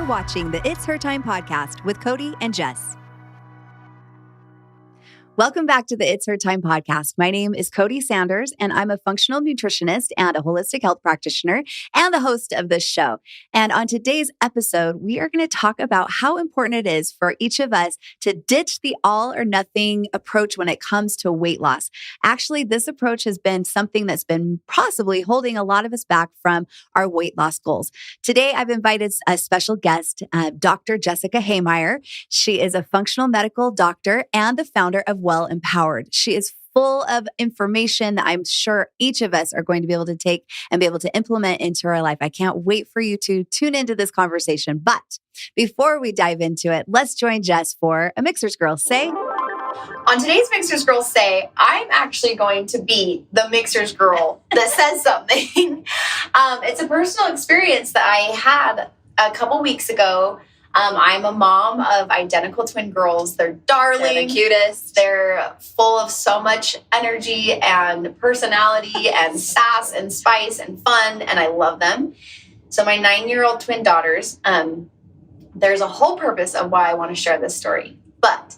You're watching the It's Her Time podcast with Cody and Jess. Welcome back to the It's Her Time podcast. My name is Cody Sanders, and I'm a functional nutritionist and a holistic health practitioner and the host of this show. And on today's episode, we are going to talk about how important it is for each of us to ditch the all or nothing approach when it comes to weight loss. Actually, this approach has been something that's been possibly holding a lot of us back from our weight loss goals. Today, I've invited a special guest, Dr. Jessie Hehmeyer. She is a functional medical doctor and the founder of Well Empowered. She is full of information that I'm sure each of us are going to be able to take and be able to implement into our life. I can't wait for you to tune into this conversation. But before we dive into it, let's join Jess for a Mixers Girl Say. On today's Mixers Girl Say, I'm actually going to be the Mixers Girl that says something. It's a personal experience that I had a couple weeks ago. I'm a mom of identical twin girls. They're darling. They're the cutest. They're full of so much energy and personality and sass and spice and fun, and I love them. So my 9-year-old twin daughters, there's a whole purpose of why I want to share this story. But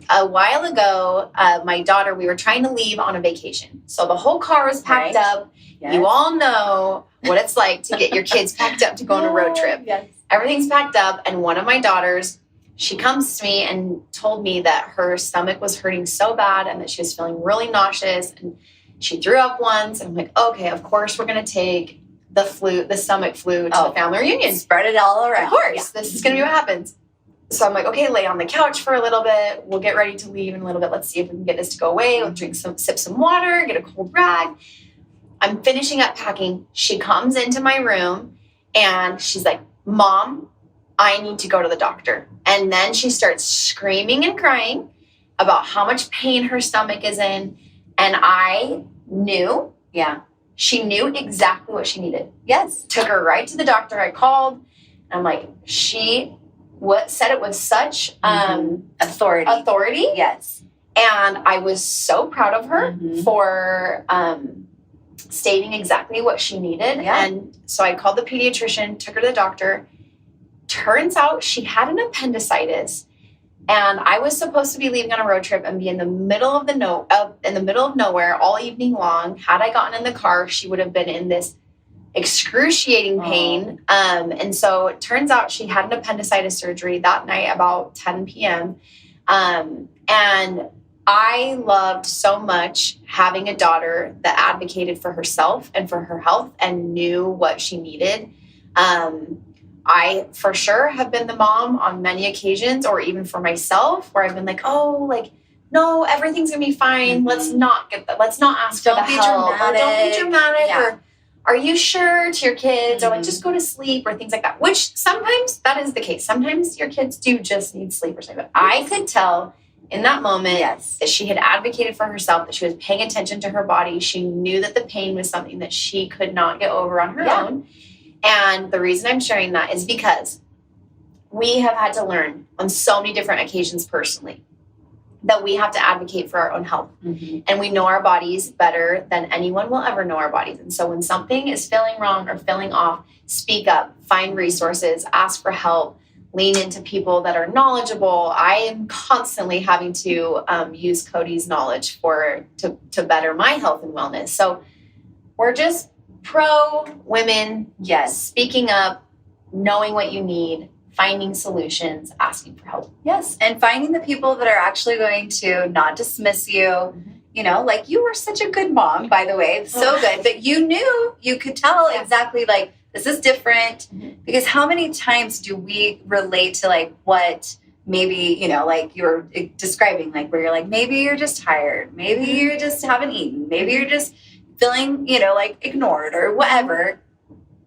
a while ago, my daughter, we were trying to leave on a vacation. So the whole car was packed up. Yes. You all know what it's like to get your kids packed up to go on a road trip. Yes. Everything's packed up, and one of my daughters, she comes to me and told me that her stomach was hurting so bad and that she was feeling really nauseous, and she threw up once. And I'm like, okay, of course we're going to take the stomach flu to the family reunion. Spread it all around. Of course, this is going to be what happens. So I'm like, okay, lay on the couch for a little bit. We'll get ready to leave in a little bit. Let's see if we can get this to go away. We'll sip some water, get a cold rag. I'm finishing up packing. She comes into my room and she's like, Mom, I need to go to the doctor. And then she starts screaming and crying about how much pain her stomach is in. And I knew, she knew exactly what she needed. Yes. Took her right to the doctor. I called. And I'm like, she said it with such authority. Yes. And I was so proud of her for stating exactly what she needed. Yeah. And so I called the pediatrician, took her to the doctor. Turns out she had an appendicitis, and I was supposed to be leaving on a road trip and be in the middle of nowhere all evening long. Had I gotten in the car, she would have been in this excruciating pain. And so it turns out she had an appendicitis surgery that night about 10 p.m. And I loved so much having a daughter that advocated for herself and for her health and knew what she needed. I, for sure, have been the mom on many occasions, or even for myself, where I've been like, no, everything's going to be fine. Let's not ask for the help. Or don't be dramatic. Yeah. Or are you sure to your kids? Or like, just go to sleep or things like that, which sometimes that is the case. Sometimes your kids do just need sleep or something. But I could tell in that moment that she had advocated for herself, that she was paying attention to her body. She knew that the pain was something that she could not get over on her own. And the reason I'm sharing that is because we have had to learn on so many different occasions personally that we have to advocate for our own health. And we know our bodies better than anyone will ever know our bodies. And so when something is feeling wrong or feeling off, speak up, find resources, ask for help, lean into people that are knowledgeable. I am constantly having to use Cody's knowledge to better my health and wellness. So we're just pro women, speaking up, knowing what you need, finding solutions, asking for help. Yes, and finding the people that are actually going to not dismiss you. You know, like you were such a good mom, by the way, so good. But you could tell exactly like, this is different. Because how many times do we relate to like what maybe, you know, like you're describing, like where you're like, maybe you're just tired. Maybe you just haven't eaten. Maybe you're just feeling, you know, like ignored or whatever.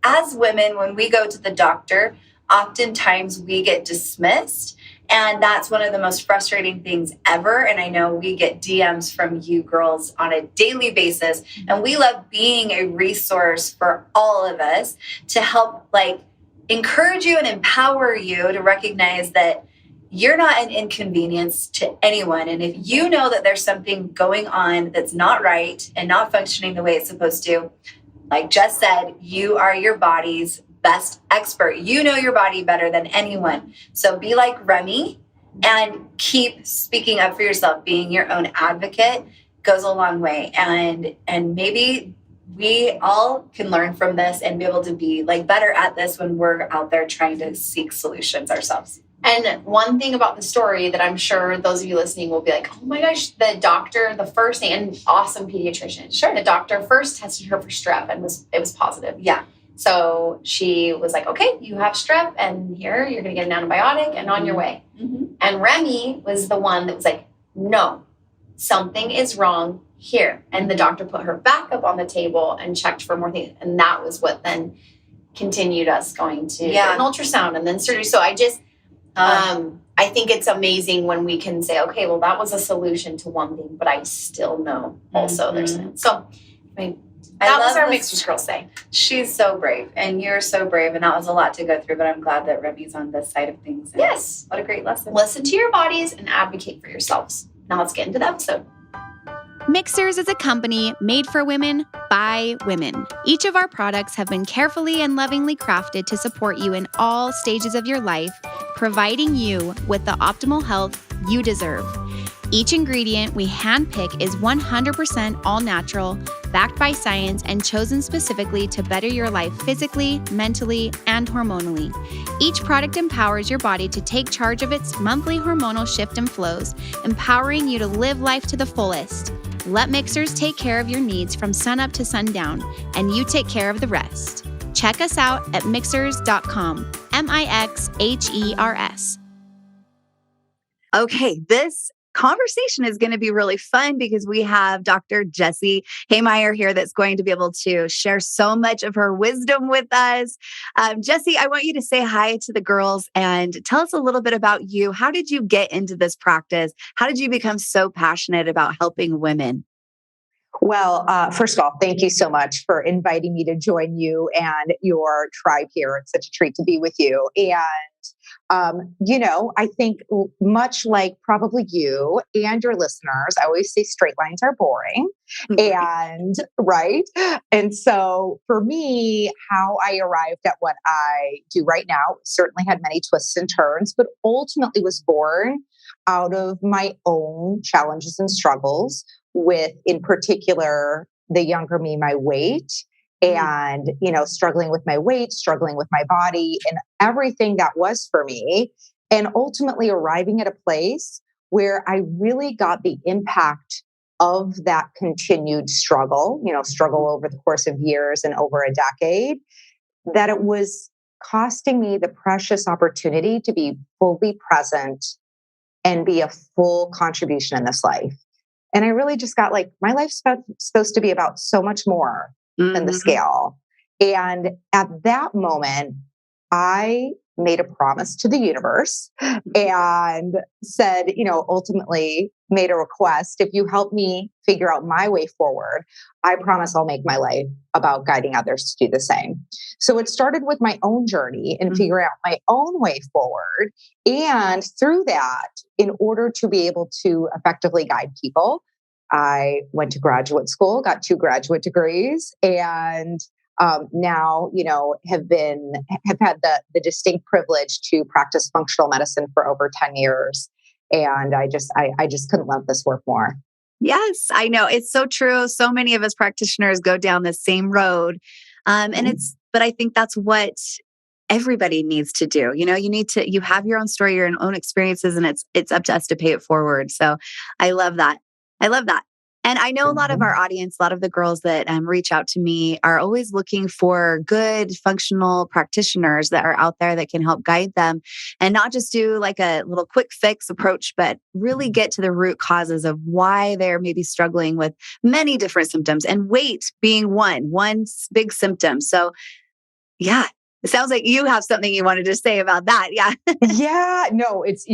As women, when we go to the doctor, oftentimes we get dismissed. And that's one of the most frustrating things ever. And I know we get DMs from you girls on a daily basis. And we love being a resource for all of us to help like encourage you and empower you to recognize that you're not an inconvenience to anyone. And if you know that there's something going on that's not right and not functioning the way it's supposed to, like Jess said, you are your body's best expert. You know your body better than anyone. So be like Remy and keep speaking up for yourself. Being your own advocate goes a long way. And maybe we all can learn from this and be able to be like better at this when we're out there trying to seek solutions ourselves. And one thing about the story that I'm sure those of you listening will be like, oh my gosh, the doctor, the first thing, and awesome pediatrician. Sure. The doctor first tested her for strep and it was positive. Yeah. So she was like, okay, you have strep and here you're going to get an antibiotic and on your way. Mm-hmm. And Remy was the one that was like, no, something is wrong here. And the doctor put her back up on the table and checked for more things. And that was what then continued us going to an ultrasound and then surgery. So I think it's amazing when we can say, okay, well, that was a solution to one thing, but I still know also there's an. So, I mean, that was our Mixers Girl say. She's so brave, and you're so brave, and that was a lot to go through, but I'm glad that Remy's on this side of things. Yes. What a great lesson. Listen to your bodies and advocate for yourselves. Now let's get into the episode. Mixers is a company made for women by women. Each of our products have been carefully and lovingly crafted to support you in all stages of your life, providing you with the optimal health you deserve. Each ingredient we handpick is 100% all natural, backed by science, and chosen specifically to better your life physically, mentally, and hormonally. Each product empowers your body to take charge of its monthly hormonal shift and flows, empowering you to live life to the fullest. Let Mixers take care of your needs from sunup to sundown, and you take care of the rest. Check us out at mixers.com, MIXHERS. Okay, this conversation is going to be really fun because we have Dr. Jessie Hehmeyer here that's going to be able to share so much of her wisdom with us. Jessie, I want you to say hi to the girls and tell us a little bit about you. How did you get into this practice? How did you become so passionate about helping women? Well, first of all, thank you so much for inviting me to join you and your tribe here. It's such a treat to be with you. And I think much like probably you and your listeners, I always say straight lines are boring. And right. And so for me, how I arrived at what I do right now certainly had many twists and turns, but ultimately was born out of my own challenges and struggles with, in particular, the younger me, my weight. And, struggling with my weight, struggling with my body and everything that was for me. And ultimately arriving at a place where I really got the impact of that continued struggle over the course of years and over a decade, that it was costing me the precious opportunity to be fully present and be a full contribution in this life. And I really just got my life's supposed to be about so much more than the scale. And at that moment, I made a promise to the universe and said, ultimately made a request. If you help me figure out my way forward, I promise I'll make my life about guiding others to do the same. So it started with my own journey and figuring out my own way forward. And through that, in order to be able to effectively guide people, I went to graduate school, got 2 graduate degrees, and now, have had the distinct privilege to practice functional medicine for over 10 years. And I just couldn't love this work more. Yes, I know. It's so true. So many of us practitioners go down the same road. But I think that's what everybody needs to do. You have your own story, your own experiences, and it's up to us to pay it forward. So I love that. And I know a lot of our audience, a lot of the girls that reach out to me are always looking for good functional practitioners that are out there that can help guide them and not just do like a little quick fix approach, but really get to the root causes of why they're maybe struggling with many different symptoms, and weight being one big symptom. So yeah. It sounds like you have something you wanted to say about that. Yeah. Yeah, no, it's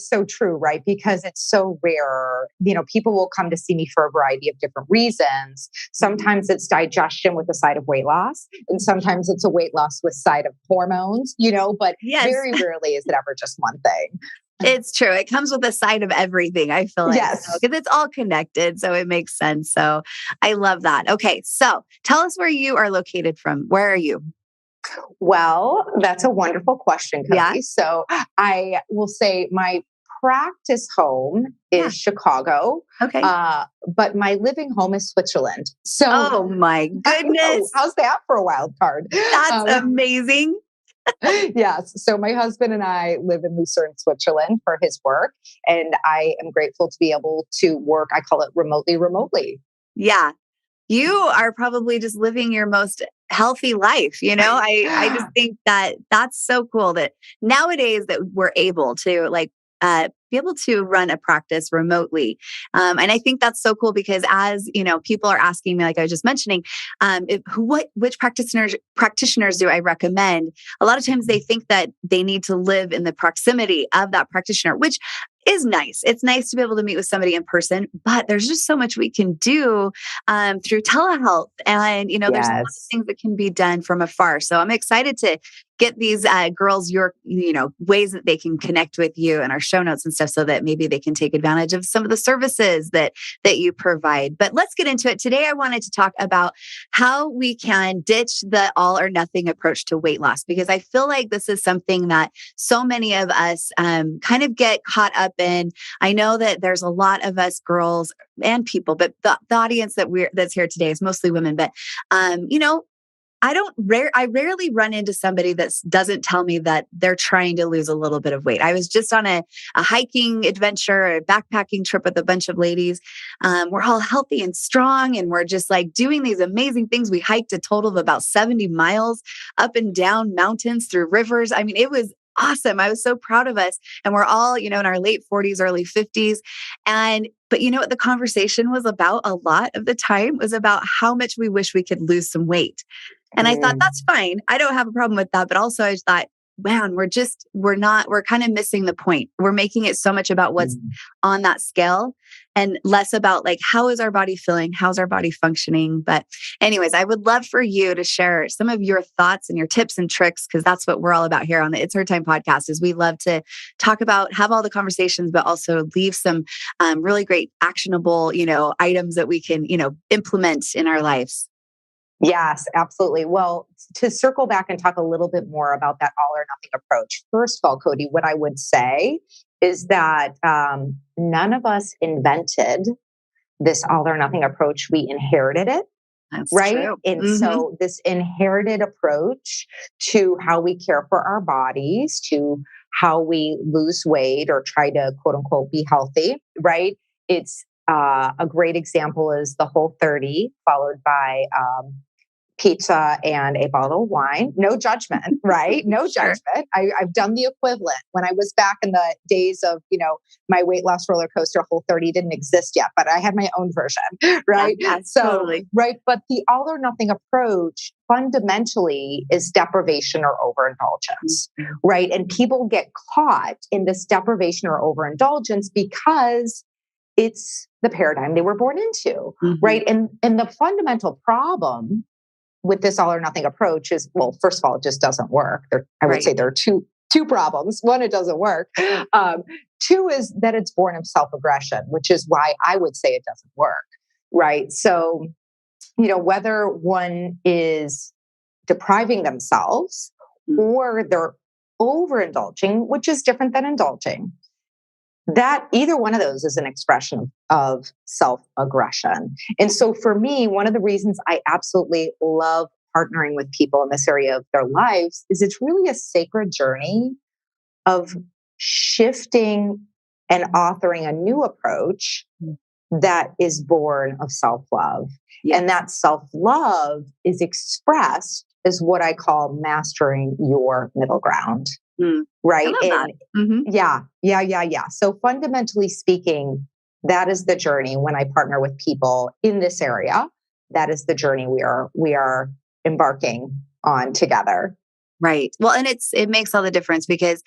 so true, right? Because it's so rare. People will come to see me for a variety of different reasons. Sometimes it's digestion with a side of weight loss, and sometimes it's a weight loss with side of hormones, but very rarely is it ever just one thing. It's true. It comes with a side of everything, I feel like. Yes. Because it's all connected. So it makes sense. So I love that. Okay. So tell us where you are located from. Where are you? Well, that's a wonderful question, Cody. Yeah. So I will say my practice home is Chicago, Okay. but my living home is Switzerland. So, Oh my goodness. how's that for a wild card? That's amazing. Yes. So my husband and I live in Lucerne, Switzerland for his work. And I am grateful to be able to work, I call it remotely. Yeah. You are probably just living your most healthy life. I just think that that's so cool that nowadays that we're able to be able to run a practice remotely. And I think that's so cool because as, people are asking me, like I was just mentioning, which practitioners do I recommend? A lot of times they think that they need to live in the proximity of that practitioner, which is nice. It's nice to be able to meet with somebody in person, but there's just so much we can do through telehealth. And, there's a lot of things that can be done from afar. So I'm excited to get these girls your, ways that they can connect with you in our show notes and stuff so that maybe they can take advantage of some of the services that you provide. But let's get into it. Today, I wanted to talk about how we can ditch the all or nothing approach to weight loss, because I feel like this is something that so many of us kind of get caught up in. I know that there's a lot of us girls and people, but the audience that's here today is mostly women. But I rarely run into somebody that doesn't tell me that they're trying to lose a little bit of weight. I was just on a hiking adventure, a backpacking trip with a bunch of ladies. We're all healthy and strong, and we're just like doing these amazing things. We hiked a total of about 70 miles up and down mountains through rivers. I mean, it was awesome. I was so proud of us. And we're all, in our late 40s, early 50s. But you know what the conversation was about a lot of the time was about how much we wish we could lose some weight. And I thought, that's fine. I don't have a problem with that. But also I thought, man, we're kind of missing the point. We're making it so much about what's on that scale and less about like, how is our body feeling? How's our body functioning? But anyways, I would love for you to share some of your thoughts and your tips and tricks, because that's what we're all about here on the It's Her Time podcast. Is we love to talk about, have all the conversations, but also leave some really great actionable, items that we can, implement in our lives. Yes, absolutely. Well, to circle back and talk a little bit more about that all or nothing approach. First of all, Cody, what I would say is that none of us invented this all or nothing approach. We inherited it. That's right. True. And so this inherited approach to how we care for our bodies, to how we lose weight or try to quote unquote be healthy, right? It's a great example is the Whole30 followed by pizza and a bottle of wine. No judgment, right? No judgment. I've done the equivalent. When I was back in the days of, my weight loss roller coaster, Whole30 didn't exist yet, but I had my own version, right? Yeah, totally. Right. But the all or nothing approach fundamentally is deprivation or overindulgence, right? And people get caught in this deprivation or overindulgence because it's the paradigm they were born into, right? And the fundamental problem with this all or nothing approach is, well, first of all, it just doesn't work. I would say there are two problems. One, it doesn't work. Two is that it's born of self-aggression, which is why I would say it doesn't work, right? So, whether one is depriving themselves or they're overindulging, which is different than indulging, that either one of those is an expression of self-aggression. And so for me, one of the reasons I absolutely love partnering with people in this area of their lives is it's really a sacred journey of shifting and authoring a new approach that is born of self-love. Yes. And that self-love is expressed as what I call mastering your middle ground. Right. Yeah. So fundamentally speaking, that is the journey when I partner with people in this area. That is the journey we are embarking on together. Right. Well, and it makes all the difference because,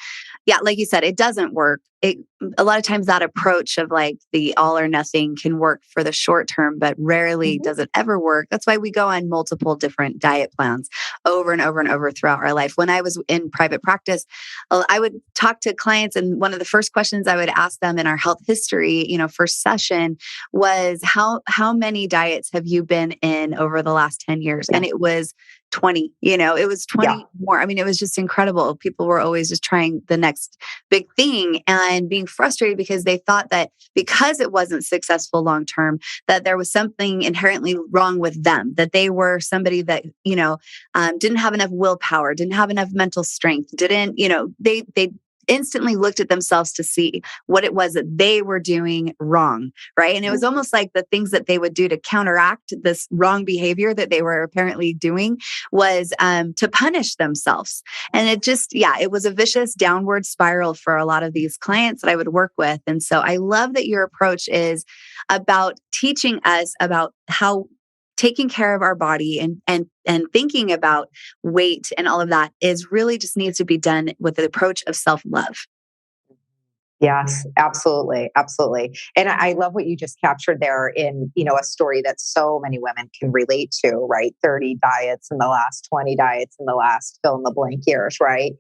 like you said, it doesn't work. a lot of times that approach of like the all or nothing can work for the short term, but rarely does it ever work. That's why we go on multiple different diet plans over and over and over throughout our life. When I was in private practice, I would talk to clients, and one of the first questions I would ask them in our health history, first session was how many diets have you been in over the last 10 years? And it was 20, it was 20 more. I mean, it was just incredible. People were always just trying the next big thing and being frustrated because they thought that because it wasn't successful long-term, that there was something inherently wrong with them, that they were somebody that, didn't have enough willpower, didn't have enough mental strength, they instantly looked at themselves to see what it was that they were doing wrong, right? And it was almost like the things that they would do to counteract this wrong behavior that they were apparently doing was to punish themselves. And it was a vicious downward spiral for a lot of these clients that I would work with. And so I love that your approach is about teaching us about how taking care of our body and thinking about weight and all of that is really just needs to be done with the approach of self-love. Yes, absolutely. Absolutely. And I love what you just captured there in, a story that so many women can relate to, right? 30 diets in the last 20 diets in the last fill in the blank years, right?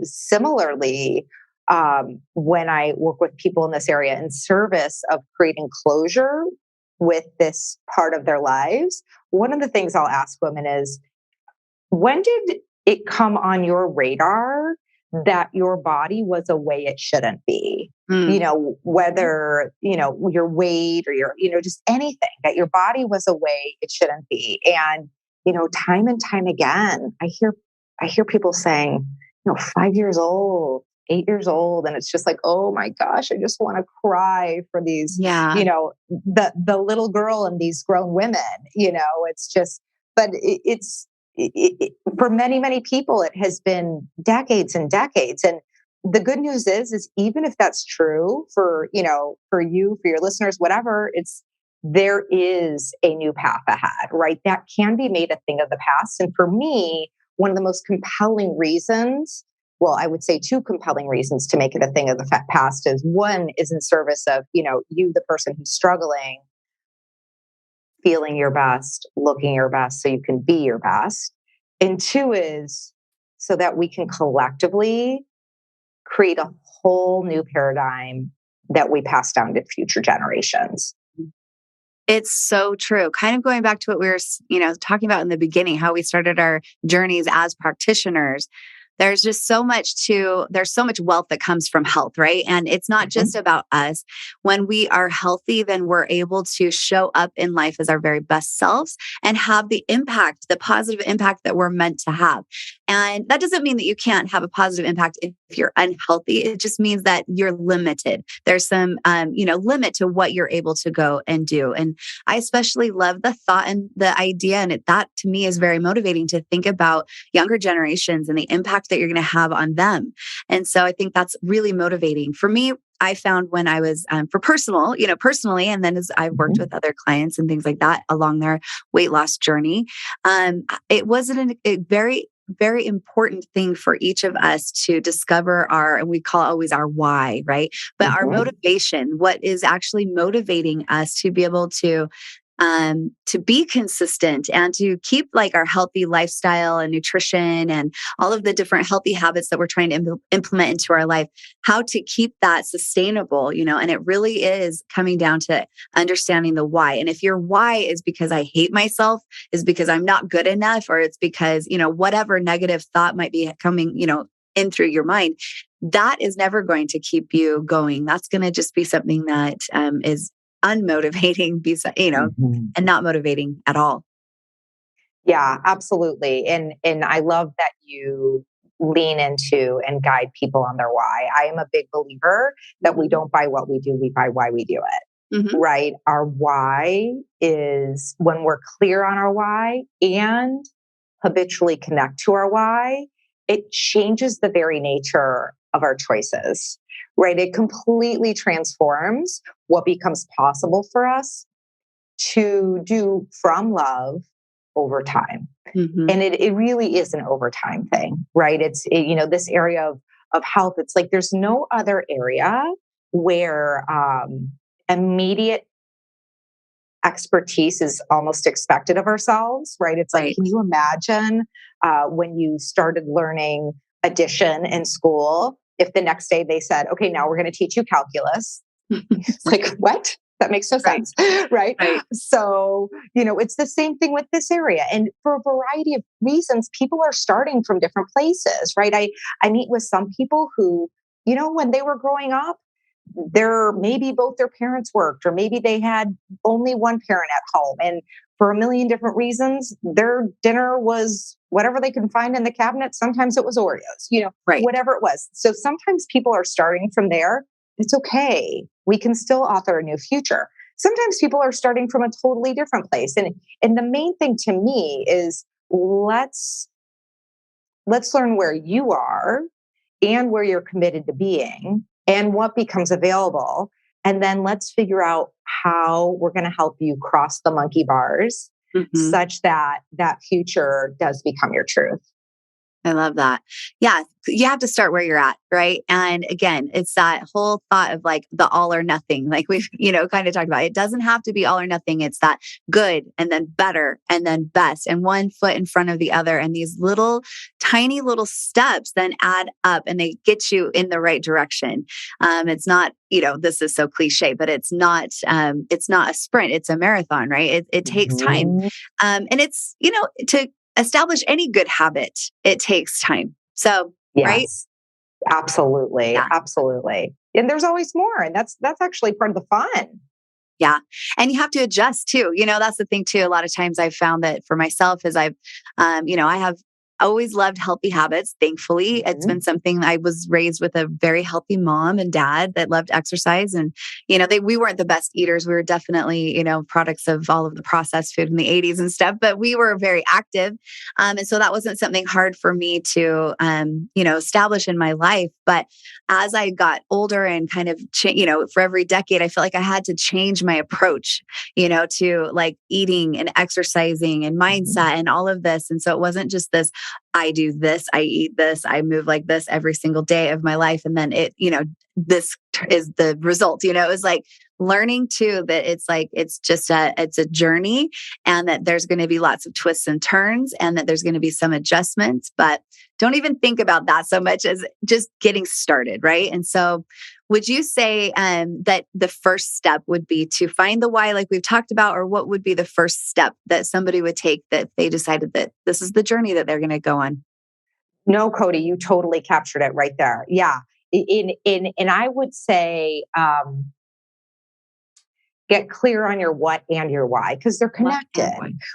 Similarly, when I work with people in this area in service of creating closure with this part of their lives, one of the things I'll ask women is, when did it come on your radar that your body was a way it shouldn't be? Whether, your weight or your, just anything, that your body was a way it shouldn't be. And, time and time again, I hear people saying, 5 years old, 8 years old. And it's just like, oh my gosh, I just want to cry for these, the little girl and these grown women, it's just, but for many, many people, it has been decades and decades. And the good news is even if that's true for you, for your listeners, whatever, there is a new path ahead, right? That can be made a thing of the past. And for me, one of the most compelling reasons, well, I would say two compelling reasons to make it a thing of the past is, one is in service of, you, the person who's struggling, feeling your best, looking your best so you can be your best. And two is so that we can collectively create a whole new paradigm that we pass down to future generations. It's so true. Kind of going back to what we were, talking about in the beginning, how we started our journeys as practitioners. There's just there's so much wealth that comes from health, right? And it's not just about us. When we are healthy, then we're able to show up in life as our very best selves and have the positive impact that we're meant to have. And that doesn't mean that you can't have a positive impact if you're unhealthy. It just means that you're limited. There's some, limit to what you're able to go and do. And I especially love the thought and the idea. And that to me is very motivating to think about younger generations and the impact that you're going to have on them. And so I think that's really motivating. For me, I found when I was, personally, and then as I've worked with other clients and things like that along their weight loss journey, it wasn't a very, very important thing for each of us to discover and we call it always our why, right? But our motivation, what is actually motivating us to be able to be consistent and to keep like our healthy lifestyle and nutrition and all of the different healthy habits that we're trying to implement into our life, how to keep that sustainable, and it really is coming down to understanding the why. And if your why is because I hate myself, is because I'm not good enough, or it's because, whatever negative thought might be coming, in through your mind, that is never going to keep you going. That's going to just be something that is unmotivating, and not motivating at all. Yeah, absolutely. And I love that you lean into and guide people on their why. I am a big believer that we don't buy what we do, we buy why we do it. Right? Our why is, when we're clear on our why and habitually connect to our why, it changes the very nature of our choices. Right? It completely transforms what becomes possible for us to do from love over time. And it really is an overtime thing, right? It's, this area of health, it's like there's no other area where immediate expertise is almost expected of ourselves, right? It's like, can you imagine when you started learning addition in school, if the next day they said, okay, now we're going to teach you calculus? It's like, what? That makes no sense, right? So, it's the same thing with this area. And for a variety of reasons, people are starting from different places, right? I meet with some people who, when they were growing up, maybe both their parents worked, or maybe they had only one parent at home. And for a million different reasons, their dinner was whatever they could find in the cabinet. Sometimes it was Oreos, whatever it was. So sometimes people are starting from there. It's okay. We can still author a new future. Sometimes people are starting from a totally different place. And the main thing to me is let's learn where you are and where you're committed to being and what becomes available. And then let's figure out how we're going to help you cross the monkey bars such that that future does become your truth. I love that. Yeah. You have to start where you're at. Right. And again, it's that whole thought of like the all or nothing, like we've, kind of talked about. It doesn't have to be all or nothing. It's that good and then better and then best and one foot in front of the other. And these tiny little steps then add up and they get you in the right direction. It's not, this is so cliche, but it's not a sprint. It's a marathon, right? It takes time. And it's, to establish any good habit, it takes time. So, yes, right? Absolutely. Yeah. Absolutely. And there's always more. And that's actually part of the fun. Yeah. And you have to adjust too. That's the thing too. A lot of times I've found that for myself is I have always loved healthy habits. Thankfully, it's been something. I was raised with a very healthy mom and dad that loved exercise. And, we weren't the best eaters. We were definitely, products of all of the processed food in the 80s and stuff, but we were very active. And so that wasn't something hard for me to, establish in my life. But as I got older and kind of, for every decade, I felt like I had to change my approach, to like eating and exercising and mindset and all of this. And so it wasn't just this, I do this, I eat this, I move like this every single day of my life. And then it, this is the result, it was like learning too, that it's like, it's a journey and that there's going to be lots of twists and turns and that there's going to be some adjustments, but don't even think about that so much as just getting started. Right. And so would you say that the first step would be to find the why, like we've talked about, or what would be the first step that somebody would take that they decided that this is the journey that they're going to go on? No, Cody, you totally captured it right there. Yeah. And I would say, get clear on your what and your why, because they're connected,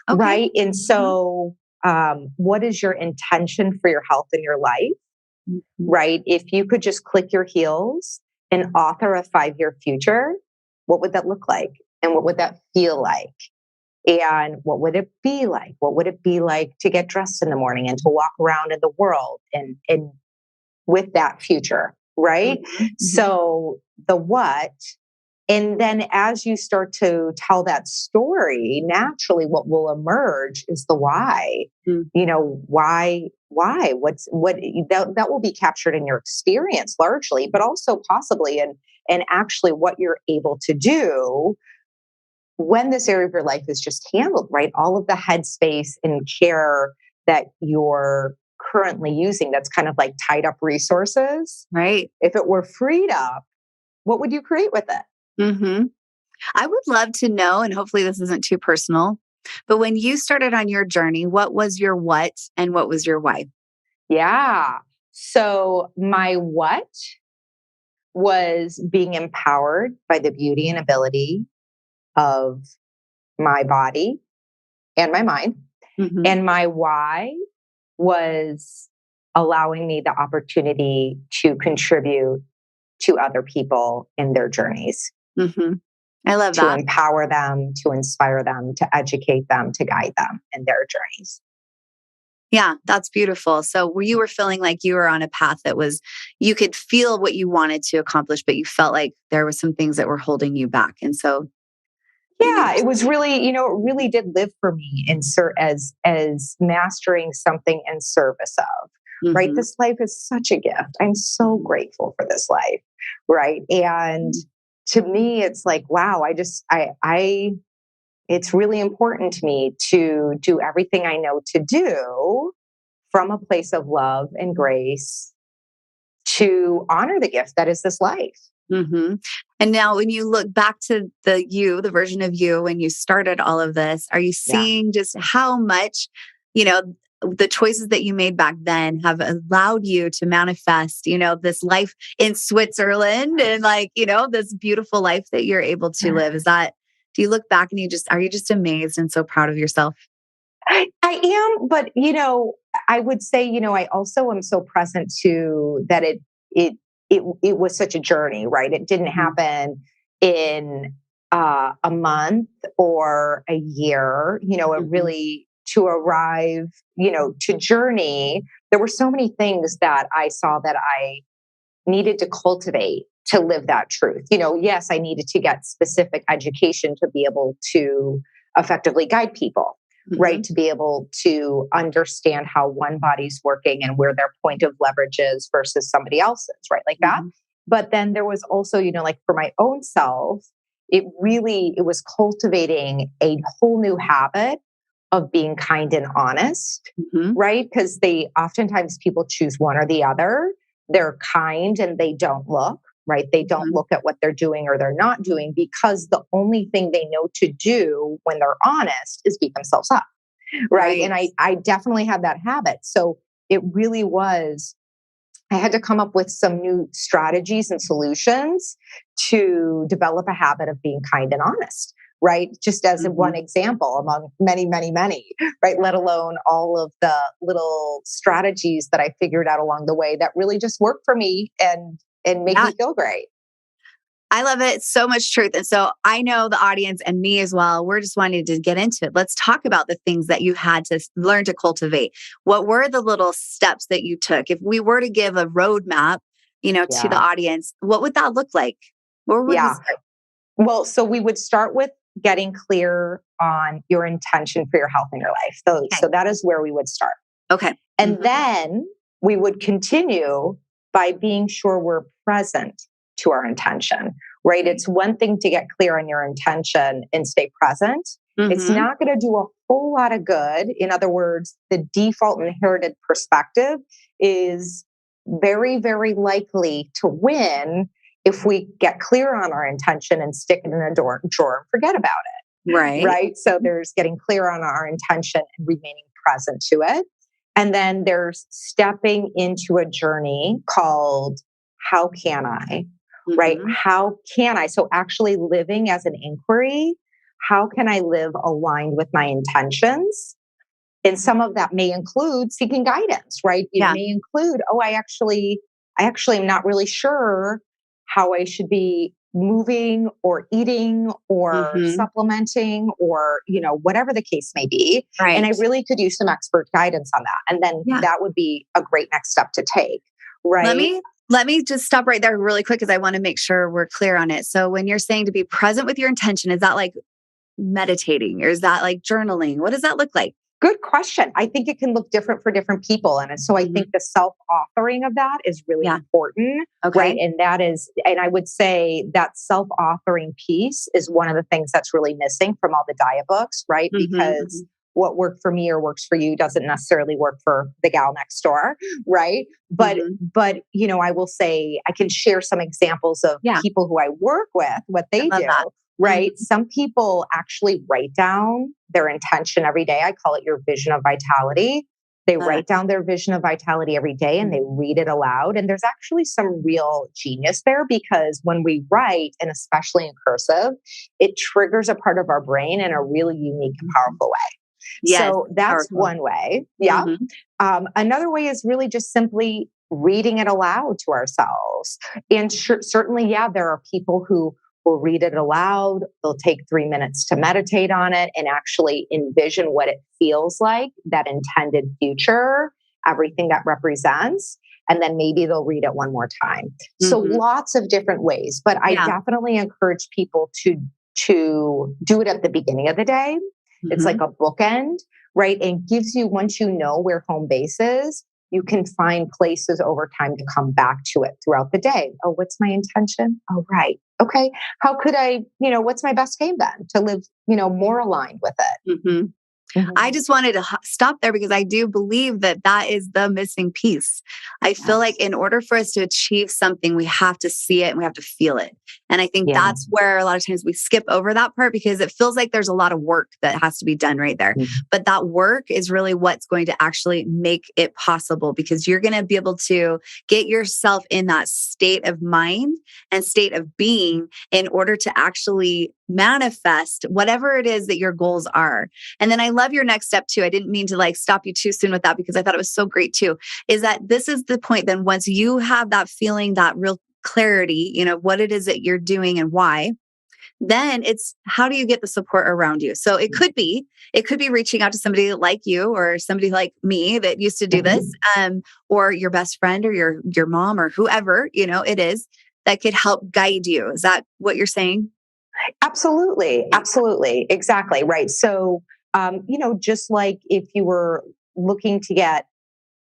okay. Right? And so, what is your intention for your health in your life? Right? If you could just click your heels and author a 5-year future, what would that look like? And what would that feel like? And what would it be like? What would it be like to get dressed in the morning and to walk around in the world and with that future, right? So the what, and then as you start to tell that story, naturally what will emerge is the why. Why? That will be captured in your experience largely, but also possibly in actually what you're able to do when this area of your life is just handled, right? All of the headspace and care that you're currently using, that's kind of like tied up resources, right? If it were freed up, what would you create with it? I would love to know, and hopefully this isn't too personal, but when you started on your journey, what was your what and what was your why? Yeah. So my what was being empowered by the beauty and ability of my body and my mind. And my why was allowing me the opportunity to contribute to other people in their journeys. I love that. To empower them, to inspire them, to educate them, to guide them in their journeys. Yeah, that's beautiful. So you were feeling like you were on a path that was, you could feel what you wanted to accomplish, but you felt like there were some things that were holding you back. And so yeah, it was really, it really did live for me as mastering something in service of, right? This life is such a gift. I'm so grateful for this life, right? And to me, it's like, wow, it's really important to me to do everything I know to do from a place of love and grace to honor the gift that is this life. And now when you look back to the version of you, when you started all of this, are you seeing just how much, the choices that you made back then have allowed you to manifest, this life in Switzerland and this beautiful life that you're able to live? Do you look back and are you just amazed and so proud of yourself? I am, but I would say, I also am so present to that it was such a journey, right? It didn't happen in a month or a year, it really to arrive, to journey. There were so many things that I saw that I needed to cultivate to live that truth. Yes, I needed to get specific education to be able to effectively guide people. Right. To be able to understand how one body's working and where their point of leverage is versus somebody else's, right? Like that. But then there was also, like for my own self, it was cultivating a whole new habit of being kind and honest, right? Because oftentimes people choose one or the other. They're kind and they don't look, right? They don't look at what they're doing or they're not doing because the only thing they know to do when they're honest is beat themselves up, right? And I definitely had that habit. So it really was, I had to come up with some new strategies and solutions to develop a habit of being kind and honest, right? Just as one example among many, many, many, right? Let alone all of the little strategies that I figured out along the way that really just work for me and make me feel great. I love it. So much truth. And so I know the audience and me as well, we're just wanting to get into it. Let's talk about the things that you had to learn to cultivate. What were the little steps that you took? If we were to give a roadmap, to the audience, what would that look like? Where would we start? Well, so we would start with getting clear on your intention for your health in your life. So that is where we would start. Okay. And then we would continue by being sure we're present to our intention, right? It's one thing to get clear on your intention and stay present. It's not going to do a whole lot of good. In other words, the default inherited perspective is very, very likely to win if we get clear on our intention and stick it in a drawer and forget about it. Right. So there's getting clear on our intention and remaining present to it. And then there's stepping into a journey called how can I? Right? How can I? So actually living as an inquiry, how can I live aligned with my intentions? And some of that may include seeking guidance, right? It may include, I actually am not really sure how I should be moving or eating or supplementing or, whatever the case may be. Right. And I really could use some expert guidance on that. And then that would be a great next step to take, right? Let me just stop right there really quick because I want to make sure we're clear on it. So when you're saying to be present with your intention, is that like meditating or is that like journaling? What does that look like? Good question. I think it can look different for different people. And so I think the self-authoring of that is really important, right? And I would say that self-authoring piece is one of the things that's really missing from all the diet books, right? Because what worked for me or works for you doesn't necessarily work for the gal next door, right? But I will say I can share some examples of people who I work with, what they do. Right. Some people actually write down their intention every day. I call it your vision of vitality. They write down their vision of vitality every day and they read it aloud. And there's actually some real genius there because when we write, and especially in cursive, it triggers a part of our brain in a really unique and powerful way. Yes, so that's powerful. One way. Yeah. Another way is really just simply reading it aloud to ourselves. And certainly, there are people who will read it aloud. They'll take 3 minutes to meditate on it and actually envision what it feels like, that intended future, everything that represents. And then maybe they'll read it one more time. So lots of different ways, but I definitely encourage people to do it at the beginning of the day. It's like a bookend, right? And gives you, once you know where home base is, you can find places over time to come back to it throughout the day. Oh, what's my intention? Oh, right. Okay. How could I, what's my best game then to live, more aligned with it? Mm-hmm. I just wanted to stop there because I do believe that that is the missing piece. I feel like in order for us to achieve something, we have to see it and we have to feel it. And I think that's where a lot of times we skip over that part because it feels like there's a lot of work that has to be done right there. Mm-hmm. But that work is really what's going to actually make it possible because you're going to be able to get yourself in that state of mind and state of being in order to actually manifest whatever it is that your goals are. And then I love your next step too. I didn't mean to stop you too soon with that because I thought it was so great too, is that this is the point. Then once you have that feeling, that real clarity, what it is that you're doing and why, then it's how do you get the support around you? So it could be reaching out to somebody like you or somebody like me that used to do this, or your best friend or your mom or whoever, it is that could help guide you. Is that what you're saying? Absolutely. Absolutely. Exactly. Right. So, just like if you were looking to get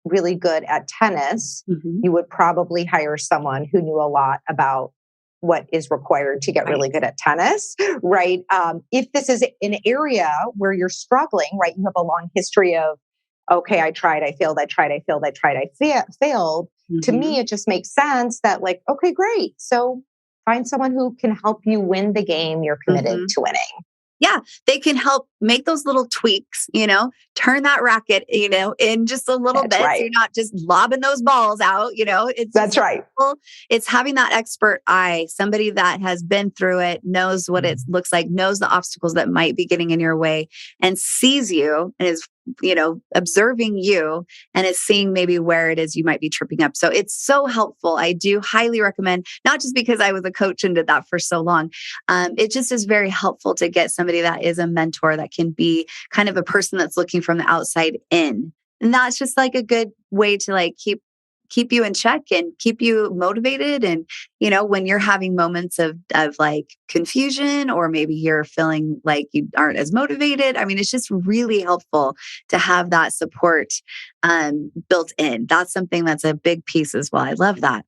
really good at tennis, you would probably hire someone who knew a lot about what is required to get really good at tennis, right? If this is an area where you're struggling, right? You have a long history of, okay, I tried, I failed, I tried, I failed, I tried, I failed. To me, it just makes sense that okay, great. So find someone who can help you win the game you're committed to winning. Yeah, they can help make those little tweaks, turn that racket, in just a little bit. Right. So you're not just lobbing those balls out, That's right. It's having that expert eye, somebody that has been through it, knows what it looks like, knows the obstacles that might be getting in your way and sees you and is observing you and is seeing maybe where it is you might be tripping up. So it's so helpful. I do highly recommend, not just because I was a coach and did that for so long. It just is very helpful to get somebody that is a mentor that can be kind of a person that's looking from the outside in. And that's just a good way to keep you in check and keep you motivated. And, when you're having moments of confusion, or maybe you're feeling like you aren't as motivated. I mean, it's just really helpful to have that support built in. That's something that's a big piece as well. I love that.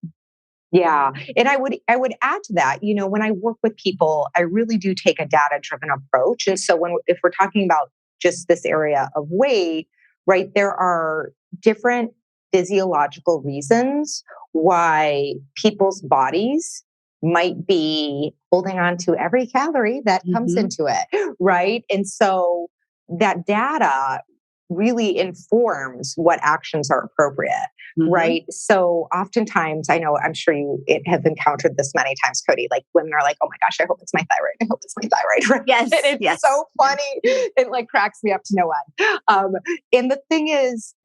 Yeah. And I would add to that, when I work with people, I really do take a data-driven approach. And so if we're talking about just this area of weight, right, there are different physiological reasons why people's bodies might be holding on to every calorie that comes into it, right? And so that data really informs what actions are appropriate, right? So oftentimes, I'm sure you have encountered this many times, Cody, women are like, oh my gosh, I hope it's my thyroid. I hope it's my thyroid. Right? Yes. And it's so funny. It cracks me up to no end. And the thing is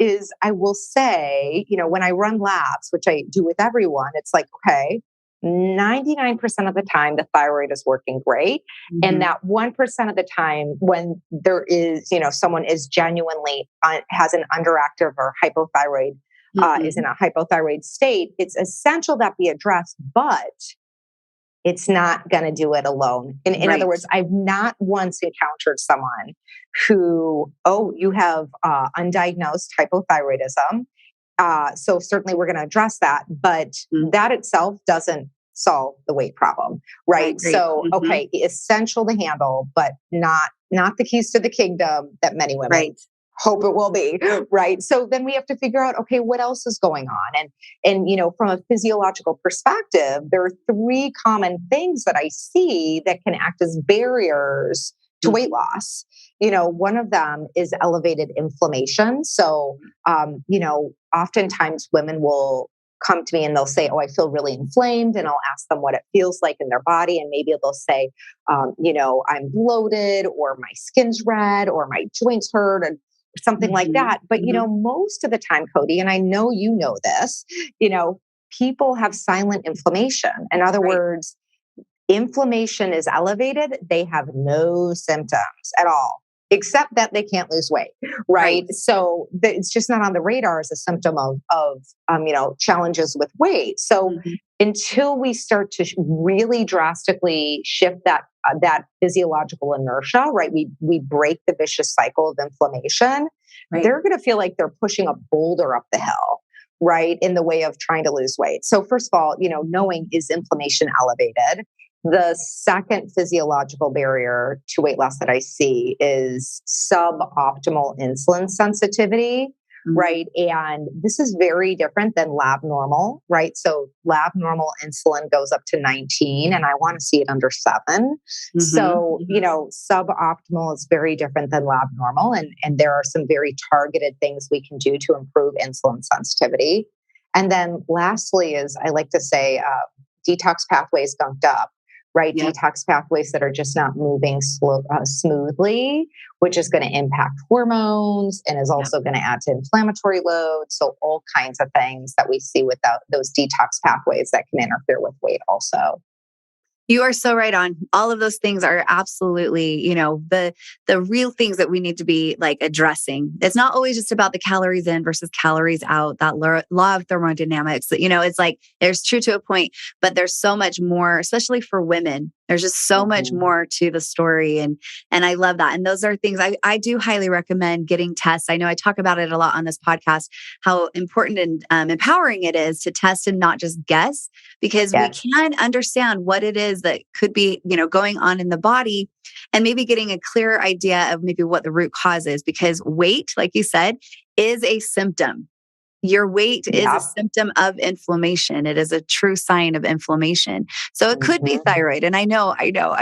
I will say, when I run labs, which I do with everyone, it's okay, 99% of the time, the thyroid is working great. And that 1% of the time when there is, someone is genuinely has an underactive or hypothyroid, is in a hypothyroid state, it's essential that be addressed, but it's not going to do it alone. In other words, I've not once encountered someone who, you have undiagnosed hypothyroidism. So certainly we're going to address that, but that itself doesn't solve the weight problem, right? So, okay, essential to handle, but not the keys to the kingdom that many women hope it will be, right? So then we have to figure out, okay, what else is going on? And from a physiological perspective, there are 3 common things that I see that can act as barriers to weight loss. One of them is elevated inflammation. So, oftentimes women will come to me and they'll say, oh, I feel really inflamed. And I'll ask them what it feels like in their body. And maybe they'll say, I'm bloated, or my skin's red, or my joints hurt, or something like that. But, most of the time, Cody, and I know you know this, people have silent inflammation. In other words, inflammation is elevated. They have no symptoms at all, except that they can't lose weight, right? So it's just not on the radar as a symptom of challenges with weight. So until we start to really drastically shift that physiological inertia, right? We break the vicious cycle of inflammation. They're going to feel like they're pushing a boulder up the hill, right, in the way of trying to lose weight. So first of all, knowing, is inflammation elevated? The second physiological barrier to weight loss that I see is suboptimal insulin sensitivity, right? And this is very different than lab normal, right? So lab normal insulin goes up to 19 and I want to see it under 7. So, suboptimal is very different than lab normal. And there are some very targeted things we can do to improve insulin sensitivity. And then lastly is, I like to say, detox pathways gunked up. Right? Yep. Detox pathways that are just not moving smoothly, which is going to impact hormones and is also going to add to inflammatory load. So all kinds of things that we see without those detox pathways that can interfere with weight also. You are so right on. All of those things are absolutely, the real things that we need to be like addressing. It's not always just about the calories in versus calories out, that law of thermodynamics. It's like, there's true to a point, but there's so much more, especially for women. There's just so much more to the story. And I love that. And those are things I do highly recommend getting tests. I know I talk about it a lot on this podcast, how important and empowering it is to test and not just guess, because we can understand what it is that could be, going on in the body, and maybe getting a clearer idea of maybe what the root cause is, because weight, like you said, is a symptom. Your weight is a symptom of inflammation. It is a true sign of inflammation. So it could be thyroid. And I know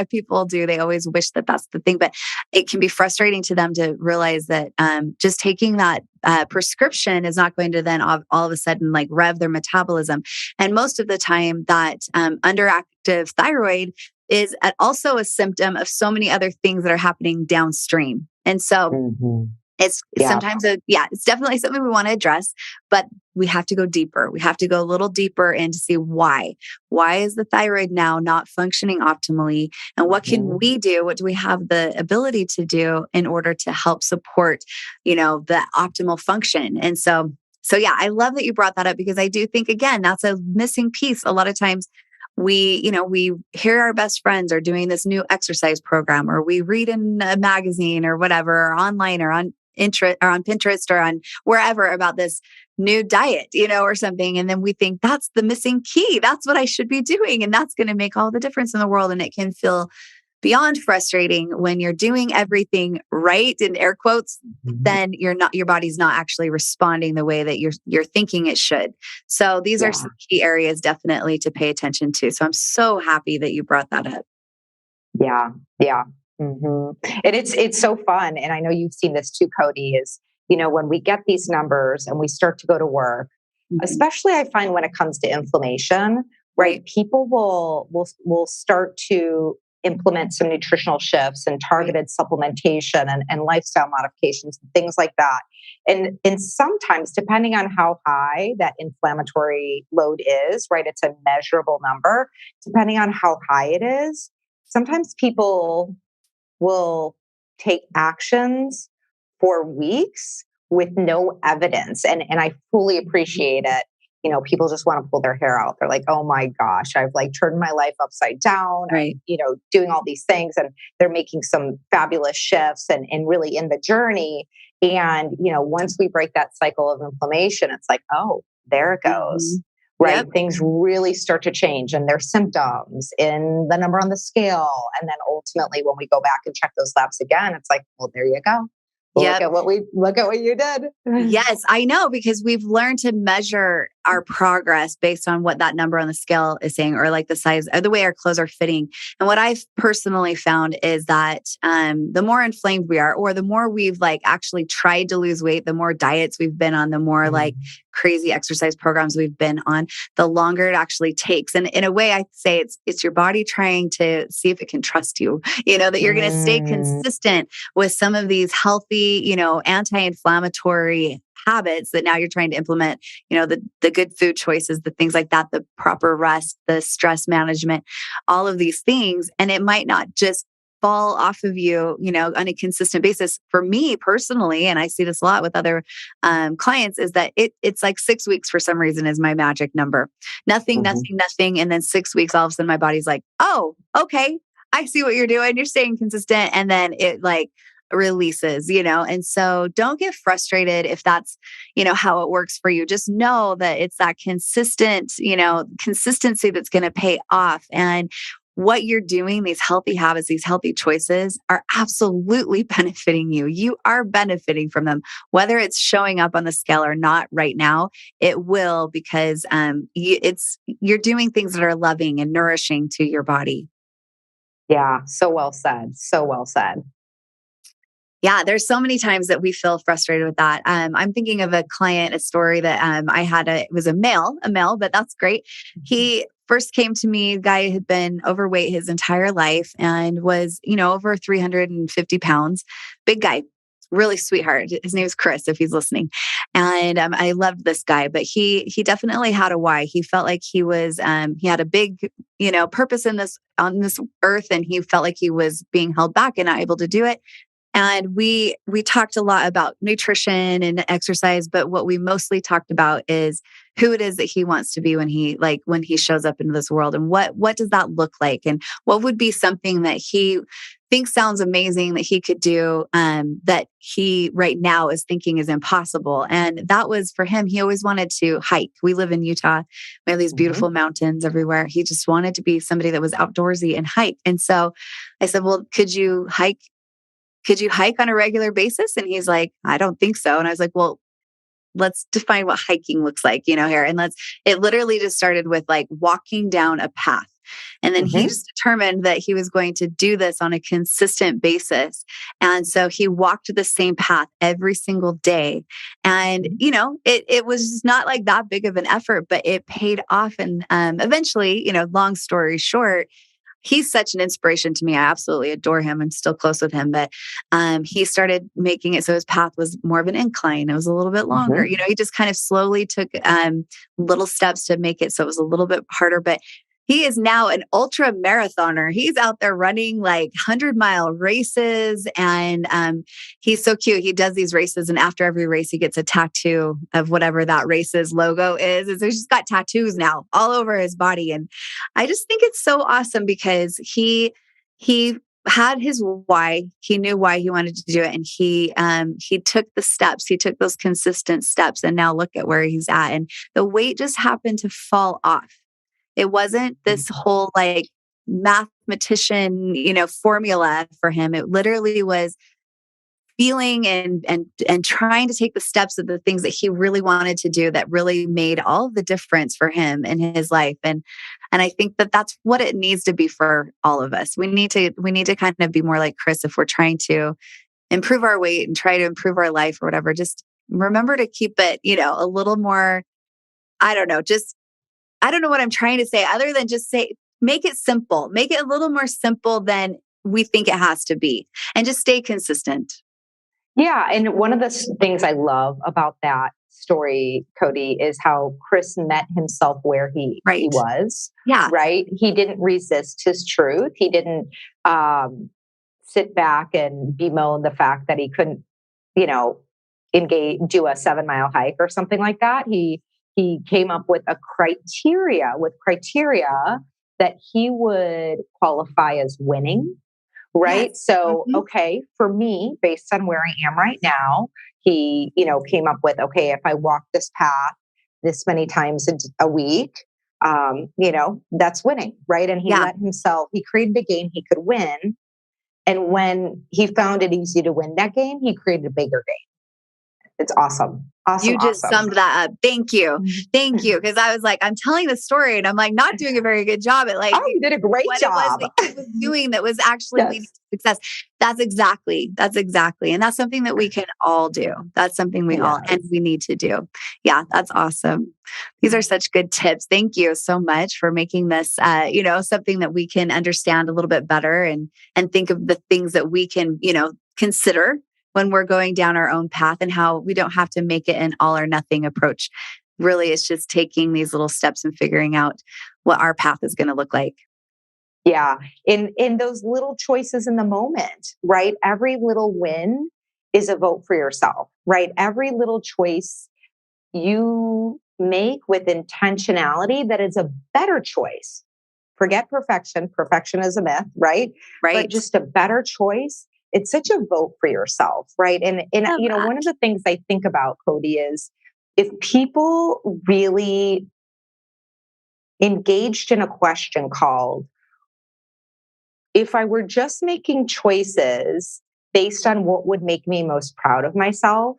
people do, they always wish that that's the thing, but it can be frustrating to them to realize that just taking that prescription is not going to then all of a sudden like rev their metabolism. And most of the time that underactive thyroid is also a symptom of so many other things that are happening downstream. And so it's sometimes it's definitely something we want to address, but we have to go deeper. We have to go a little deeper and to see why. Why is the thyroid now not functioning optimally? And what can we do? What do we have the ability to do in order to help support, the optimal function? And so I love that you brought that up, because I do think, again, that's a missing piece. A lot of times we hear our best friends are doing this new exercise program, or we read in a magazine or whatever, or online or on Pinterest or on wherever about this new diet, or something. And then we think that's the missing key. That's what I should be doing. And that's going to make all the difference in the world. And it can feel beyond frustrating when you're doing everything right, in air quotes, then your body's not actually responding the way that you're thinking it should. So these are some key areas definitely to pay attention to. So I'm so happy that you brought that up. Yeah. And it's so fun. And I know you've seen this too, Cody, is, when we get these numbers and we start to go to work, especially I find when it comes to inflammation, right? People will start to implement some nutritional shifts and targeted supplementation and lifestyle modifications and things like that. And sometimes, depending on how high that inflammatory load is, right? It's a measurable number. Depending on how high it is, sometimes people will take actions for weeks with no evidence. And I fully appreciate it. People just want to pull their hair out. They're like, oh my gosh, I've like turned my life upside down, right? Doing all these things, and they're making some fabulous shifts and really in the journey. And, once we break that cycle of inflammation, it's like, oh, there it goes. Right. Yep. Things really start to change and their symptoms in the number on the scale. And then ultimately, when we go back and check those labs again, it's like, well, there you go. Look at what you did. Yes, I know, because we've learned to measure our progress based on what that number on the scale is saying, or like the size or the way our clothes are fitting. And what I've personally found is that the more inflamed we are, or the more we've like actually tried to lose weight, the more diets we've been on, the more like crazy exercise programs we've been on, the longer it actually takes. And in a way, I say it's your body trying to see if it can trust you, that you're going to stay consistent with some of these healthy, anti-inflammatory habits that now you're trying to implement, the good food choices, the things like that, the proper rest, the stress management, all of these things. And it might not just fall off of you, on a consistent basis. For me personally, and I see this a lot with other clients, is that it's like 6 weeks for some reason is my magic number. Nothing. And then 6 weeks, all of a sudden my body's like, oh, okay, I see what you're doing. You're staying consistent. And then it like, releases, and so don't get frustrated if that's, how it works for you. Just know that it's that consistency that's going to pay off. And what you're doing, these healthy habits, these healthy choices are absolutely benefiting you. You are benefiting from them, whether it's showing up on the scale or not right now. It will, because you're doing things that are loving and nourishing to your body. Yeah. So well said. So well said. Yeah, there's so many times that we feel frustrated with that. I'm thinking of a client, a story that I had. It was a male, but that's great. He first came to me. Guy had been overweight his entire life and was, over 350 pounds. Big guy, really sweetheart. His name is Chris, if he's listening. And I loved this guy, but he definitely had a why. He felt like he was, he had a big, purpose on this earth, and he felt like he was being held back and not able to do it. And we talked a lot about nutrition and exercise, but what we mostly talked about is who it is that he wants to be when he shows up into this world, and what does that look like, and what would be something that he thinks sounds amazing that he could do, that he right now is thinking is impossible. And that was for him. He always wanted to hike. We live in Utah. We have these beautiful mountains everywhere. He just wanted to be somebody that was outdoorsy and hike. And so I said, well, could you hike on a regular basis? And he's like, I don't think so. And I was like, well, let's define what hiking looks like, here. And it literally just started with like walking down a path. And then he just determined that he was going to do this on a consistent basis. And so he walked the same path every single day. And, it was not like that big of an effort, but it paid off. And eventually, long story short, he's such an inspiration to me. I absolutely adore him. I'm still close with him, but he started making it so his path was more of an incline. It was a little bit longer. He just kind of slowly took little steps to make it so it was a little bit harder. But he is now an ultra marathoner. He's out there running like 100-mile races, and he's so cute. He does these races, and after every race, he gets a tattoo of whatever that race's logo is. And so he's just got tattoos now all over his body. And I just think it's so awesome because he had his why. He knew why he wanted to do it, and he took the steps. He took those consistent steps, and now look at where he's at. And the weight just happened to fall off. It wasn't this whole like mathematician, formula for him. It literally was feeling and trying to take the steps of the things that he really wanted to do that really made all of the difference for him in his life. And I think that that's what it needs to be for all of us. We need to kind of be more like Chris if we're trying to improve our weight and try to improve our life or whatever. Just remember to keep it, a little more, I don't know what I'm trying to say other than just say, make it simple, make it a little more simple than we think it has to be, and just stay consistent. Yeah. And one of the things I love about that story, Cody, is how Chris met himself where he was. Yeah. Right. He didn't resist his truth. He didn't sit back and bemoan the fact that he couldn't, do a 7-mile hike or something like that. He came up with criteria that he would qualify as winning. Right. Yes. So, okay, for me, based on where I am right now, he, came up with, okay, if I walk this path this many times a week, that's winning. Right. And he he created a game he could win. And when he found it easy to win that game, he created a bigger game. It's awesome. Awesome. You just summed that up. Thank you. Thank you. Because I was like, I'm telling the story and I'm like not doing a very good job at like, oh, you did a great job. It was that he was doing that was actually leading to success. That's exactly. And that's something that we can all do. That's something we all, and we need to do. Yeah, that's awesome. These are such good tips. Thank you so much for making this, something that we can understand a little bit better and think of the things that we can, consider when we're going down our own path, and how we don't have to make it an all or nothing approach. Really, it's just taking these little steps and figuring out what our path is going to look like. Yeah. In those little choices in the moment, right? Every little win is a vote for yourself, right? Every little choice you make with intentionality, that is a better choice. Forget perfection. Perfection is a myth, right? Right. But just a better choice it's such a vote for yourself, right? And one of the things I think about, Cody, is if people really engaged in a question called, if I were just making choices based on what would make me most proud of myself,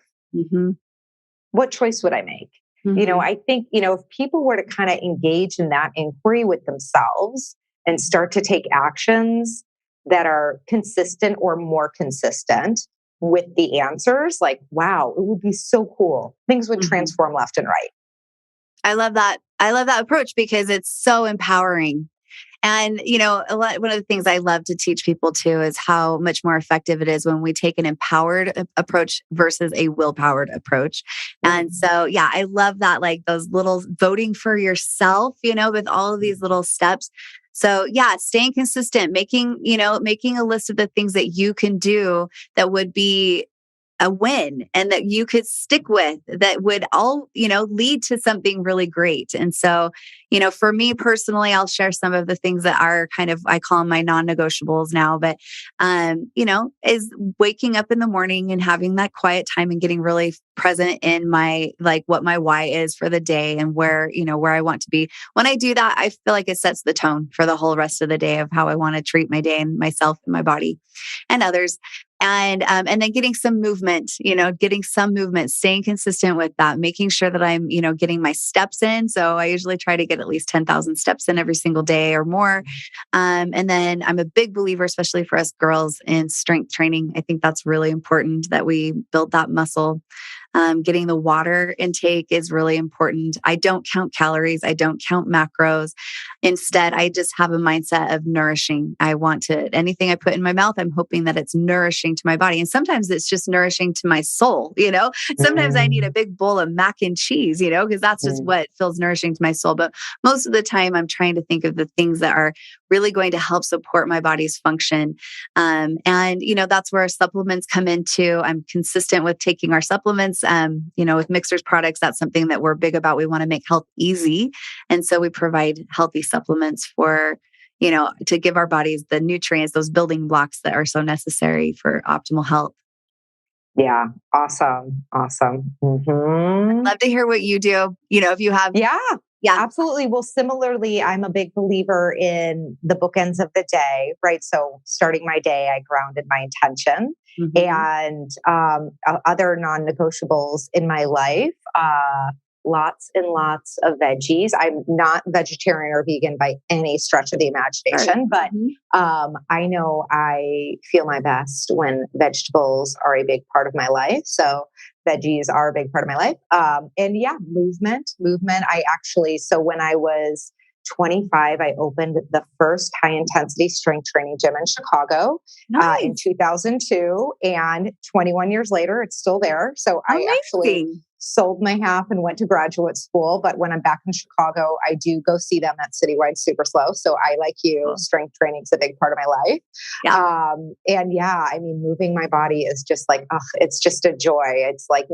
what choice would I make? I think, if people were to kind of engage in that inquiry with themselves and start to take actions that are consistent or more consistent with the answers, like, wow, it would be so cool. Things would transform left and right. I love that. I love that approach because it's so empowering. And, one of the things I love to teach people too is how much more effective it is when we take an empowered approach versus a willpowered approach. And so, yeah, I love that, like those little voting for yourself, with all of these little steps. So yeah, staying consistent, making a list of the things that you can do that would be a win and that you could stick with, that would all, lead to something really great. And so, for me personally, I'll share some of the things that are kind of, I call them my non-negotiables now, but, is waking up in the morning and having that quiet time and getting really present in my, like what my why is for the day and where I want to be. When I do that, I feel like it sets the tone for the whole rest of the day of how I want to treat my day and myself and my body and others. And then getting some movement, staying consistent with that, making sure that I'm, getting my steps in. So I usually try to get at least 10,000 steps in every single day or more. And then I'm a big believer, especially for us girls, in strength training. I think that's really important that we build that muscle. Getting the water intake is really important. I don't count calories. I don't count macros. Instead, I just have a mindset of nourishing. Anything I put in my mouth, I'm hoping that it's nourishing to my body. And sometimes it's just nourishing to my soul, Sometimes I need a big bowl of mac and cheese, because that's just what feels nourishing to my soul. But most of the time, I'm trying to think of the things that are really going to help support my body's function. And that's where supplements come into. I'm consistent with taking our supplements. With Mixers products, that's something that we're big about. We want to make health easy. And so we provide healthy supplements for, to give our bodies the nutrients, those building blocks that are so necessary for optimal health. Yeah. Awesome. I'd love to hear what you do. If you have. Yeah, absolutely. Well, similarly, I'm a big believer in the bookends of the day, right? So starting my day, I grounded my intention and other non-negotiables in my life, lots and lots of veggies. I'm not vegetarian or vegan by any stretch of the imagination, but I know I feel my best when vegetables are a big part of my life. So veggies are a big part of my life. And yeah, movement. So when I was 25, I opened the first high intensity strength training gym in Chicago in 2002. And 21 years later, it's still there. So I actually sold my half and went to graduate school. But when I'm back in Chicago, I do go see them at Citywide Super Slow. So I, like you, strength training is a big part of my life. Yeah. And yeah, I mean, moving my body is just like, it's just a joy. It's like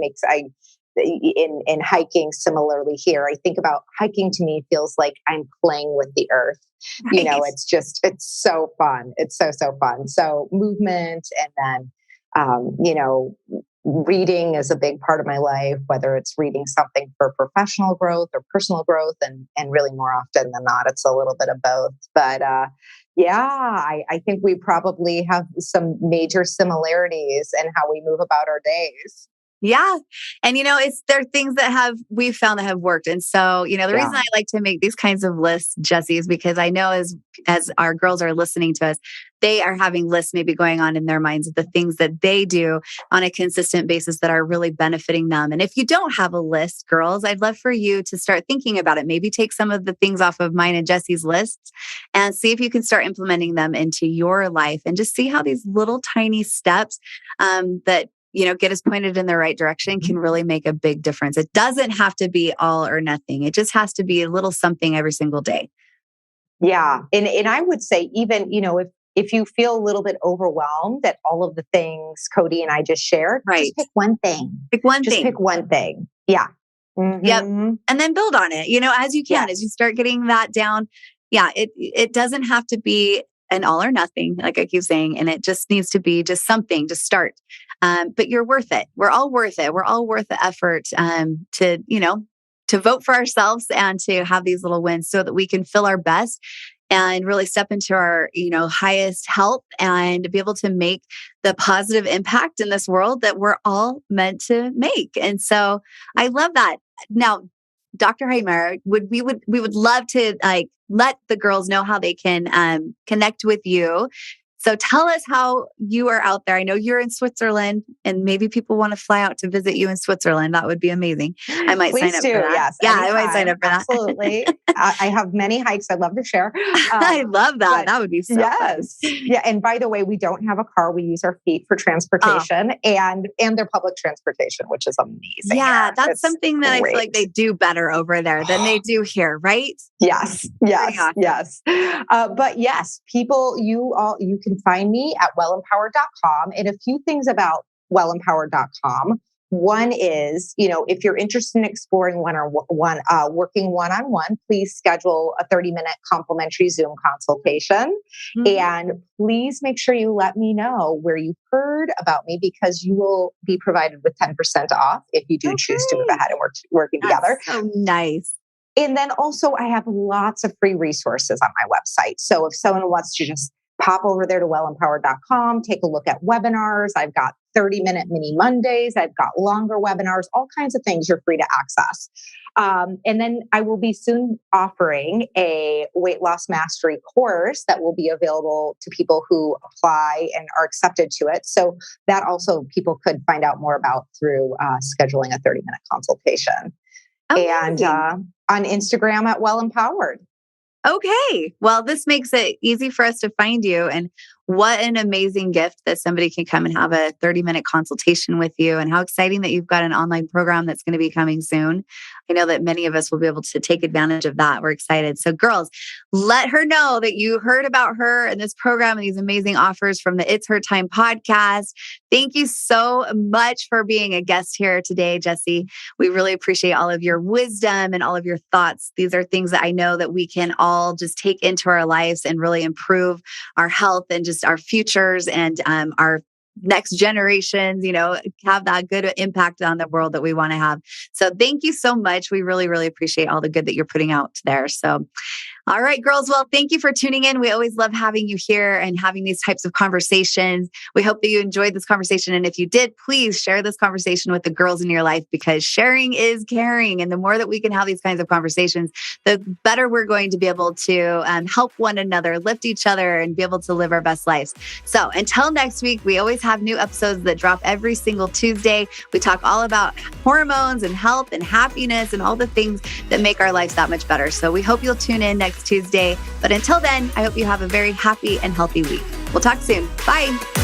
in hiking, similarly here, I think about hiking to me feels like I'm playing with the earth. Nice. It's so fun. It's so fun. So movement, and then, reading is a big part of my life, whether it's reading something for professional growth or personal growth. And really more often than not, it's a little bit of both. But I think we probably have some major similarities in how we move about our days. Yeah. And, there are things that we've found that have worked. And so, the reason I like to make these kinds of lists, Jessie, is because I know as our girls are listening to us, they are having lists maybe going on in their minds of the things that they do on a consistent basis that are really benefiting them. And if you don't have a list, girls, I'd love for you to start thinking about it. Maybe take some of the things off of mine and Jessie's lists and see if you can start implementing them into your life and just see how these little tiny steps that get us pointed in the right direction can really make a big difference. It doesn't have to be all or nothing. It just has to be a little something every single day. Yeah. And I would say even, if you feel a little bit overwhelmed at all of the things Cody and I just shared, just pick one thing. Pick one thing. Yeah. Mm-hmm. Yep. And then build on it, as you can, as you start getting that down. Yeah. It doesn't have to be an all or nothing, like I keep saying, and it just needs to be just something to start. But you're worth it. We're all worth it. We're all worth the effort to vote for ourselves and to have these little wins so that we can feel our best and really step into our, highest health and be able to make the positive impact in this world that we're all meant to make. And so I love that. Now, Dr. Heymeyer, we would love to let the girls know how they can connect with you. So tell us how you are out there. I know you're in Switzerland, and maybe people want to fly out to visit you in Switzerland. That would be amazing. I might sign up for that. Yes, yeah, anytime. I might sign up for that. Absolutely. I have many hikes I'd love to share. I love that. That would be so fun. Yeah. And by the way, we don't have a car. We use our feet for transportation and their public transportation, which is amazing. Yeah, that's something that great. I feel like they do better over there than they do here, right? Yes. Awesome. Yes. But yes, people, you can find me at wellempowered.com. And a few things about wellempowered.com. One is, if you're interested in exploring working one-on-one, please schedule a 30-minute complimentary Zoom consultation. Mm-hmm. And please make sure you let me know where you heard about me, because you will be provided with 10% off if you do choose to move ahead and working together. So nice. And then also I have lots of free resources on my website. So if someone wants to just pop over there to wellempowered.com, take a look at webinars. I've got 30-minute mini Mondays. I've got longer webinars, all kinds of things you're free to access. And then I will be soon offering a weight loss mastery course that will be available to people who apply and are accepted to it. So that also people could find out more about through scheduling a 30-minute consultation. And on Instagram at wellempowered. Okay. Well, this makes it easy for us to find you. And what an amazing gift that somebody can come and have a 30-minute consultation with you, and how exciting that you've got an online program that's going to be coming soon. I know that many of us will be able to take advantage of that. We're excited. So girls, let her know that you heard about her and this program and these amazing offers from the It's Her Time podcast. Thank you so much for being a guest here today, Jessie. We really appreciate all of your wisdom and all of your thoughts. These are things that I know that we can all just take into our lives and really improve our health and just our futures and our next generations, have that good impact on the world that we want to have. So thank you so much. We really, really appreciate all the good that you're putting out there. So, all right, girls. Well, thank you for tuning in. We always love having you here and having these types of conversations. We hope that you enjoyed this conversation. And if you did, please share this conversation with the girls in your life, because sharing is caring. And the more that we can have these kinds of conversations, the better we're going to be able to help one another, lift each other, and be able to live our best lives. So until next week, we always have new episodes that drop every single Tuesday. We talk all about hormones and health and happiness and all the things that make our lives that much better. So we hope you'll tune in next Tuesday. But until then, I hope you have a very happy and healthy week. We'll talk soon. Bye.